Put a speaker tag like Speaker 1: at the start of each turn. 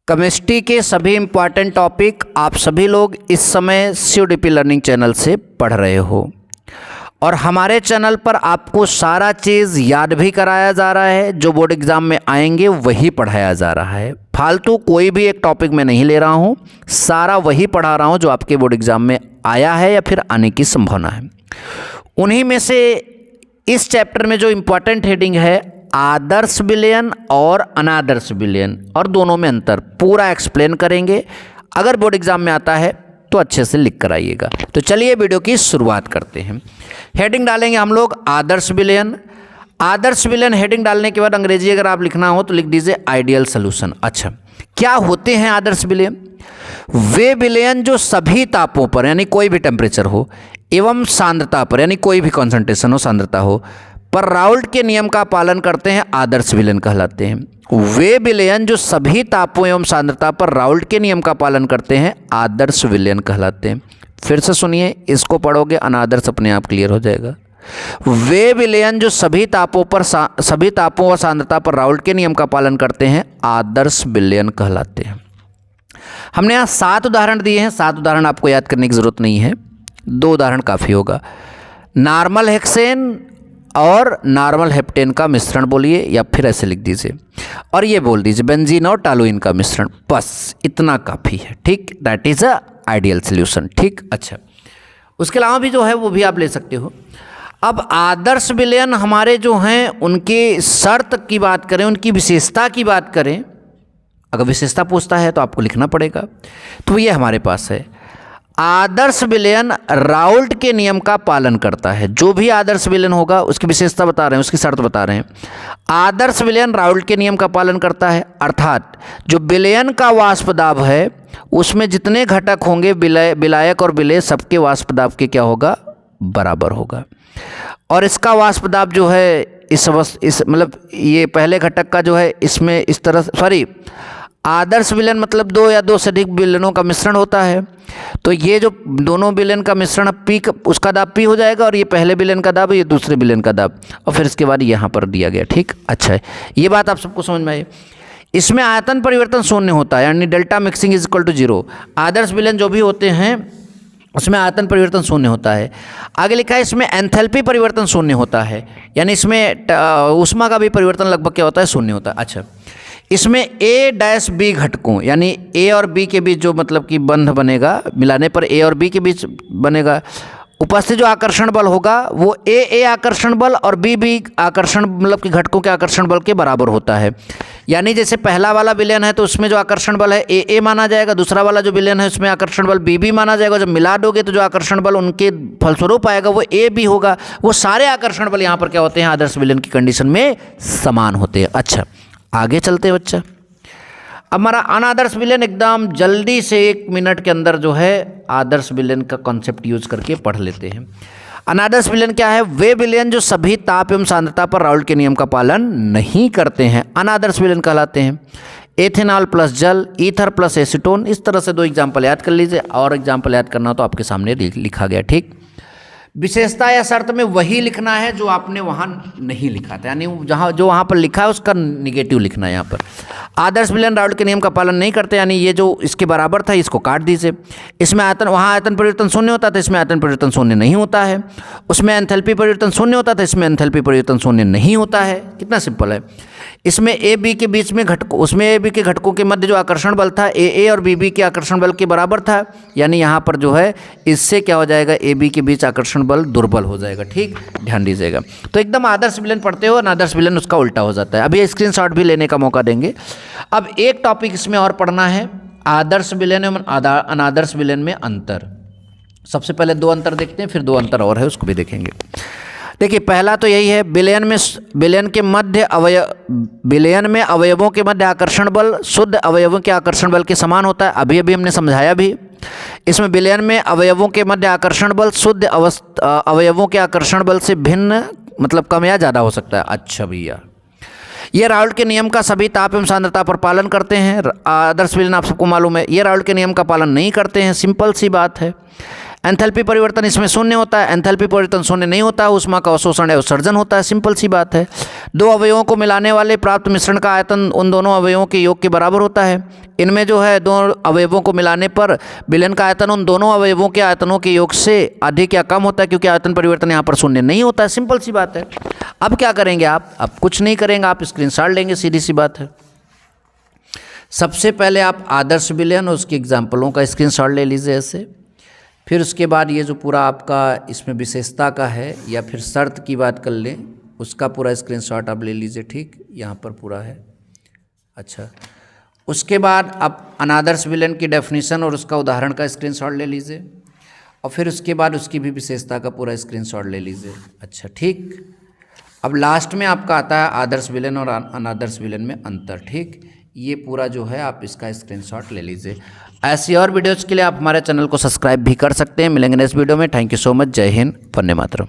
Speaker 1: Chemistry के सभी important topic आप सभी लोग इस समय CUDP लर्निंग चैनल से पढ़ रहे हो और हमारे चैनल पर आपको सारा चीज़ याद भी कराया जा रहा है। जो बोर्ड एग्ज़ाम में आएंगे वही पढ़ाया जा रहा है। फालतू कोई भी एक टॉपिक में नहीं ले रहा हूँ, सारा वही पढ़ा रहा हूँ जो आपके बोर्ड एग्ज़ाम में आया है या फिर आने की संभावना है। उन्हीं में से इस चैप्टर में जो इम्पॉर्टेंट हेडिंग है आदर्श विलयन और अनादर्श विलयन और दोनों में अंतर पूरा एक्सप्लेन करेंगे। अगर बोर्ड एग्जाम में आता है तो अच्छे से लिख कर आइएगा। तो चलिए वीडियो की शुरुआत करते हैं। हेडिंग डालेंगे हम लोग आदर्श विलयन। आदर्श विलयन हेडिंग डालने के बाद अंग्रेजी अगर आप लिखना हो तो लिख दीजिए आइडियल सोल्यूशन। अच्छा, क्या होते हैं आदर्श विलयन? वे विलयन जो सभी तापों पर यानी कोई भी टेम्परेचर हो एवं सांद्रता पर यानी कोई भी कॉन्सेंट्रेशन हो, सांद्रता हो, पर राउल्ट के नियम का पालन करते हैं आदर्श विलयन कहलाते हैं। वे विलयन जो सभी तापों एवं सांद्रता पर राउल्ट के नियम का पालन करते हैं आदर्श विलयन कहलाते हैं। फिर से सुनिए, इसको पढ़ोगे अनादर्श अपने आप क्लियर हो जाएगा। वे विलयन जो सभी तापों और सांद्रता पर राउल्ट के नियम का पालन करते हैं आदर्श विलयन कहलाते हैं। हमने यहाँ 7 उदाहरण दिए हैं। 7 उदाहरण आपको याद करने की जरूरत नहीं है, 2 उदाहरण काफ़ी होगा। नॉर्मल हेक्सेन और नॉर्मल हेप्टेन का मिश्रण बोलिए या फिर ऐसे लिख दीजिए और ये बोल दीजिए बेंजीन और टॉलुइन का मिश्रण। बस इतना काफ़ी है, ठीक। That is a ideal solution, ठीक। अच्छा, उसके अलावा भी जो है वो भी आप ले सकते हो। अब आदर्श विलयन हमारे जो हैं उनकी शर्त की बात करें, उनकी विशेषता की बात करें, अगर विशेषता पूछता है तो आपको लिखना पड़ेगा। तो ये हमारे पास है आदर्श विलयन राउल्ट के नियम का पालन करता है। जो भी आदर्श विलयन होगा उसकी विशेषता बता रहे हैं, उसकी शर्त बता रहे हैं। आदर्श विलयन राउल्ट के नियम का पालन करता है, अर्थात जो विलयन का वाष्प दाब है उसमें जितने घटक होंगे विलायक और विलेय सबके वाष्प दाब के क्या होगा, बराबर होगा। और इसका वाष्प दाब जो है इस मतलब ये पहले घटक का जो है इसमें इस तरह आदर्श विलयन मतलब 2 या 2 से अधिक विलयनों का मिश्रण होता है। तो ये जो दोनों विलयन का मिश्रण पी उसका दाब पी हो जाएगा और ये पहले विलयन का दाब, ये दूसरे विलयन का दाब, और फिर इसके बाद यहाँ पर दिया गया, ठीक। अच्छा है, ये बात आप सबको समझ में आई। इसमें आयतन परिवर्तन शून्य होता है यानी delta mixing is equal to 0। आदर्श विलयन जो भी होते हैं उसमें आयतन परिवर्तन शून्य होता है। आगे लिखा है इसमें एंथैल्पी परिवर्तन शून्य होता है यानी इसमें ऊष्मा का भी परिवर्तन लगभग क्या होता है, शून्य होता है। अच्छा, इसमें A-B घटकों यानी A और B के बीच जो मतलब कि बंध बनेगा, मिलाने पर A और B के बीच बनेगा, उपस्थित जो आकर्षण बल होगा वो A आकर्षण बल और B आकर्षण मतलब कि घटकों के आकर्षण बल के बराबर होता है। यानी जैसे पहला वाला विलयन है तो उसमें जो आकर्षण बल है A माना जाएगा, दूसरा वाला जो विलयन है उसमें आकर्षण बल B माना जाएगा। जब मिला दोगे तो जो आकर्षण बल उनके फलस्वरूप आएगा वो A होगा। वो सारे आकर्षण बल यहाँ पर क्या होते हैं, आदर्श विलयन की कंडीशन में समान होते हैं। अच्छा, आगे चलते हैं बच्चा। अब हमारा अनादर्श विलयन एकदम जल्दी से 1 मिनट के अंदर जो है आदर्श विलयन का कॉन्सेप्ट यूज करके पढ़ लेते हैं। अनादर्श विलयन क्या है? वे विलयन जो सभी ताप एवं सांद्रता पर राउल्ट के नियम का पालन नहीं करते हैं अनादर्श विलयन कहलाते हैं। एथेनॉल प्लस जल, ईथर प्लस एसीटोन, इस तरह से 2 एग्जाम्पल याद कर लीजिए और एग्जाम्पल याद करना तो आपके सामने लिखा गया, ठीक। विशेषता या शर्त में वही लिखना है जो आपने वहाँ नहीं लिखा था, यानी जो वहाँ पर लिखा है उसका निगेटिव लिखना है। यहाँ पर आदर्श विलयन राउल्ट के नियम का पालन नहीं करते यानी ये जो इसके बराबर था इसको काट दीजिए। इसमें वहाँ आयतन परिवर्तन शून्य होता था, इसमें आयतन परिवर्तन शून्य नहीं होता है। उसमें एंथैल्पी परिवर्तन शून्य होता था, इसमें एंथैल्पी परिवर्तन शून्य नहीं होता है। कितना सिंपल है। इसमें A-B के बीच में घटकों, उसमें A-B के घटकों के मध्य जो आकर्षण बल था A और B के आकर्षण बल के बराबर था, यानी यहाँ पर जो है इससे क्या हो जाएगा, A-B के बीच आकर्षण बल दुर्बल हो जाएगा, ठीक। ध्यान दीजिएगा। तो एकदम आदर्श विलयन पढ़ते हो, अनादर्श विलयन उसका उल्टा हो जाता है। अभी स्क्रीनशॉट भी लेने का मौका देंगे। अब एक टॉपिक इसमें और पढ़ना है, आदर्श विलयन एवं अनादर्श विलयन में अंतर। सबसे पहले 2 अंतर देखते हैं, फिर 2 अंतर और है उसको भी देखेंगे। देखिए, पहला तो यही है, विलयन में अवयवों के मध्य आकर्षण बल शुद्ध अवयवों के आकर्षण बल के समान होता है। अभी हमने समझाया भी। इसमें विलयन में अवयवों के मध्य आकर्षण बल शुद्ध अवयवों के आकर्षण बल से भिन्न मतलब कम या ज़्यादा हो सकता है। अच्छा भैया, ये राउल्ट के नियम का सभी ताप एवं सांद्रता पर पालन करते हैं। आदर्श विलयन आप सबको मालूम है, ये राउल्ट के नियम का पालन नहीं करते हैं, सिंपल सी बात है। एंथैल्पी परिवर्तन इसमें शून्य होता है, एंथैल्पी परिवर्तन शून्य नहीं होता है, ऊष्मा का अवशोषण या उत्सर्जन होता है। सिंपल सी बात है। दो अवयवों को मिलाने वाले प्राप्त मिश्रण का आयतन उन दोनों अवयवों के योग के बराबर होता है। इनमें जो है दो अवयवों को मिलाने पर विलयन का आयतन उन दोनों अवयवों के आयतनों के योग से अधिक या कम होता है, क्योंकि आयतन परिवर्तन यहाँ पर शून्य नहीं होता है। सिंपल सी बात है। अब क्या करेंगे आप? अब कुछ नहीं करेंगे, आप स्क्रीनशॉट लेंगे, सीधी सी बात है। सबसे पहले आप आदर्श विलयन और उसकी एग्जाम्पलों का स्क्रीनशॉट ले लीजिए ऐसे। फिर उसके बाद ये जो पूरा आपका इसमें विशेषता का है या फिर शर्त की बात कर लें, उसका पूरा स्क्रीनशॉट आप ले लीजिए। ठीक, यहाँ पर पूरा है। अच्छा, उसके बाद आप अनादर्श विलयन की डेफिनेशन और उसका उदाहरण का स्क्रीनशॉट ले लीजिए, और फिर उसके बाद उसकी भी विशेषता का पूरा स्क्रीनशॉट ले लीजिए। अच्छा, ठीक। अब लास्ट में आपका आता है आदर्श विलयन और अनादर्श विलयन में अंतर। ठीक, ये पूरा जो है आप इसका स्क्रीनशॉट ले लीजिए। ऐसी और वीडियोज़ के लिए आप हमारे चैनल को सब्सक्राइब भी कर सकते हैं। मिलेंगे नेक्स्ट वीडियो में। Thank you so much. जय हिंद, वंदे मातरम।